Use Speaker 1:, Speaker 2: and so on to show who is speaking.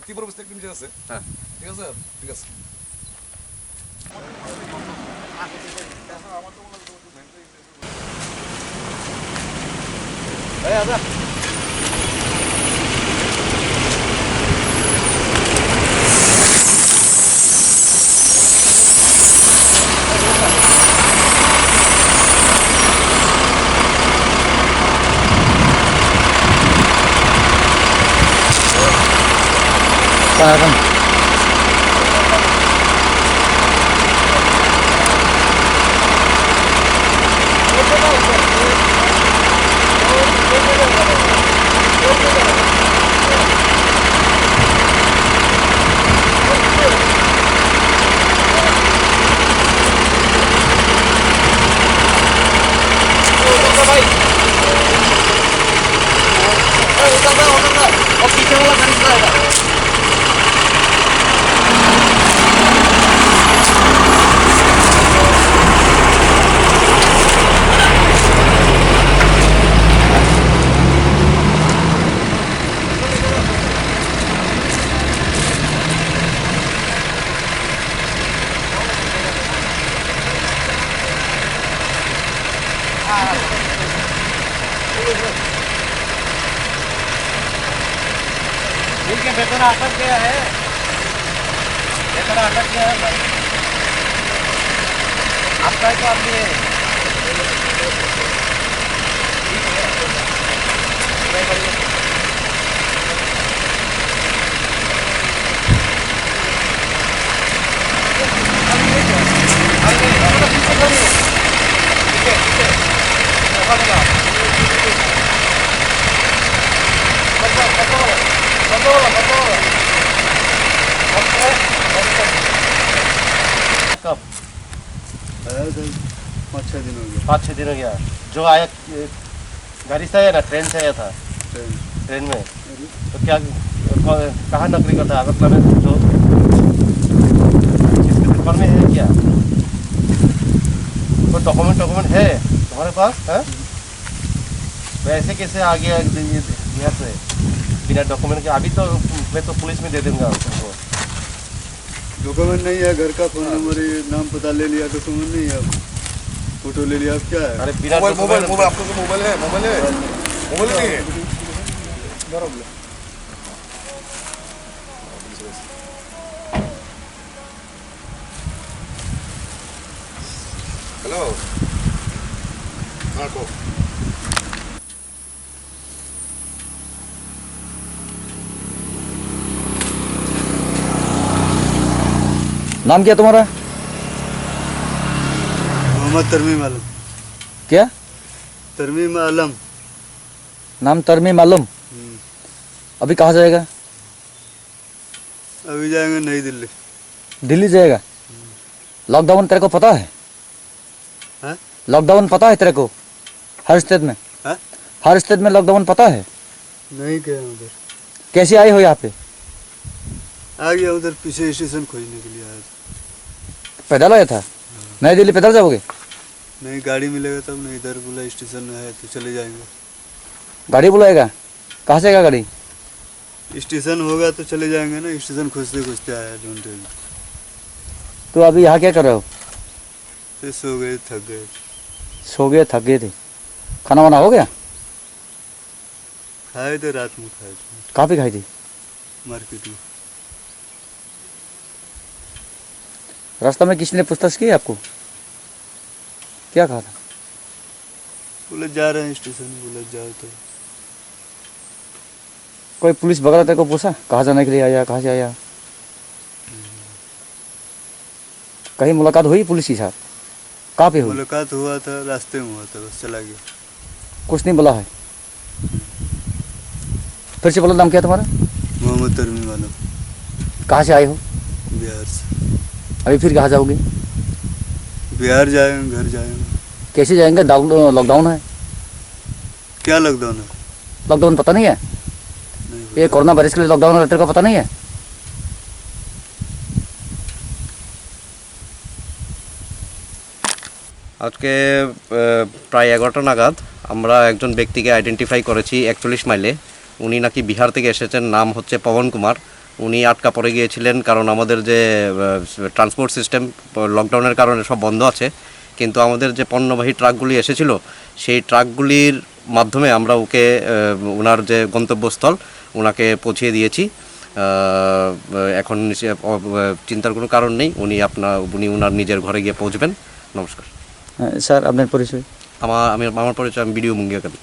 Speaker 1: তীব্র অবস্থা একটু নিচে আছে। হ্যাঁ ঠিক আছে ঠিক আছে।
Speaker 2: Parang
Speaker 3: के बेतरा अटक गया है, बेतरा अटक गया है भाई। आपका तो आप लिए कब?
Speaker 4: 5-6 दिन हो गया।
Speaker 3: 5-6 दिन हो गया। जो आया गाड़ी से आया ना, ट्रेन से आया था? ट्रेन में। तो क्या कहाँ नौकरी करता है? मतलब जो इसके पेपर में है क्या? कोई डॉक्यूमेंट है तुम्हारे पास? है वैसे कैसे आ गया यहाँ से बिना डॉक्यूमेंट के? अभी तो मैं तो पुलिस में दे दूंगा तुमको।
Speaker 4: डॉक्यूमेंट नहीं है, घर का फोन नंबर नाम पता ले लिया, डॉक्यूमेंट नहीं है, फोटो ले लिया, अब क्या है?
Speaker 3: अरे बिना
Speaker 1: मोबाइल आपको तो मोबाइल है? मोबाइल नहीं है। हेलो मार्को,
Speaker 2: नाम क्या तुम्हारा?
Speaker 4: मोहम्मद तरमीम आलम।
Speaker 2: क्या
Speaker 4: तरमीम आलम।
Speaker 2: नाम? तरमीम आलम। अभी कहाँ जाएगा?
Speaker 4: अभी जाएंगे नई दिल्ली।
Speaker 2: दिल्ली जाएगा? लॉकडाउन तेरे को पता है?
Speaker 4: हाँ?
Speaker 2: लॉकडाउन पता है तेरे को? हर स्टेट में?
Speaker 4: हाँ?
Speaker 2: हर स्टेट में लॉकडाउन पता है?
Speaker 4: नहीं गया उधर।
Speaker 2: कैसे आए हो यहाँ पे?
Speaker 4: आ गया उधर, पीछे स्टेशन खोजने के लिए आया था।
Speaker 2: पैदल आया था? नई दिल्ली पैदल जाओगे?
Speaker 4: नहीं गाड़ी मिलेगा तब नहीं, इधर बोला स्टेशन है तो चले जाएंगे।
Speaker 2: गाड़ी बुलाएगा? कहाँ से आएगा गाड़ी?
Speaker 4: स्टेशन होगा तो चले जाएंगे ना, स्टेशन खोजते खोजते आया ढूंढते।
Speaker 2: तो अभी यहाँ क्या कर रहे हो?
Speaker 4: फिर सो गए, थक गए।
Speaker 2: सो गए, थक गए थे। खाना वाना हो गया?
Speaker 4: खाए थे, रात में खाए थे
Speaker 2: कहाँ पे खाई थी?
Speaker 4: मार्केट में।
Speaker 2: रास्ता में किसी ने पूछताछ की आपको? क्या कहा था?
Speaker 4: बोले जा रहे हैं स्टेशन, बोले जाओ तो।
Speaker 2: कोई पुलिस वगैरह तेरे को पूछा कहाँ जाने के लिए आया, कहाँ से आया? कहीं मुलाकात हुई पुलिस के साथ? कहाँ पे हुई?
Speaker 4: मुलाकात हुआ था, रास्ते में हुआ था, बस चला गया।
Speaker 2: कुछ नहीं बोला है? फिर से बोलो, नाम क्या तुम्हारा?
Speaker 4: मोहम्मद तरमीम आलम।
Speaker 2: कहाँ से आए हो?
Speaker 4: बिहार से।
Speaker 2: अभी फिर कहाँ जाओगे?
Speaker 4: बिहार जाएंगे, घर जाएंगे।
Speaker 2: कैसे जाएंगे? लॉकडाउन है।
Speaker 4: क्या लॉकडाउन है?
Speaker 2: लॉकडाउन पता नहीं है?
Speaker 4: नहीं
Speaker 2: ये कोरोना वायरस के लिए लॉकडाउन है, तेरे को पता नहीं है?
Speaker 3: আজকে প্রায় 11টা নাগাদ আমরা একজন ব্যক্তিকে আইডেন্টিফাই করেছি 41 মাইলে। উনি নাকি বিহার থেকে এসেছেন, নাম হচ্ছে পবন কুমার।
Speaker 5: উনি আটকা পড়ে গিয়েছিলেন, কারণ আমাদের যে ট্রান্সপোর্ট সিস্টেম লকডাউনের কারণে সব বন্ধ আছে, কিন্তু আমাদের যে পণ্যবাহী ট্রাকগুলি এসেছিল সেই ট্রাকগুলির মাধ্যমে আমরা ওকে ওনার যে গন্তব্যস্থল ওনাকে পৌঁছিয়ে দিয়েছি। এখন চিন্তার কোনো কারণ নেই, উনি ওনার নিজের ঘরে গিয়ে পৌঁছবেন। নমস্কার।
Speaker 2: স্যার আপনার পরিচয়?
Speaker 5: আমার পরিচয়, আমি বিডিও মুঙ্গিয়াকালী।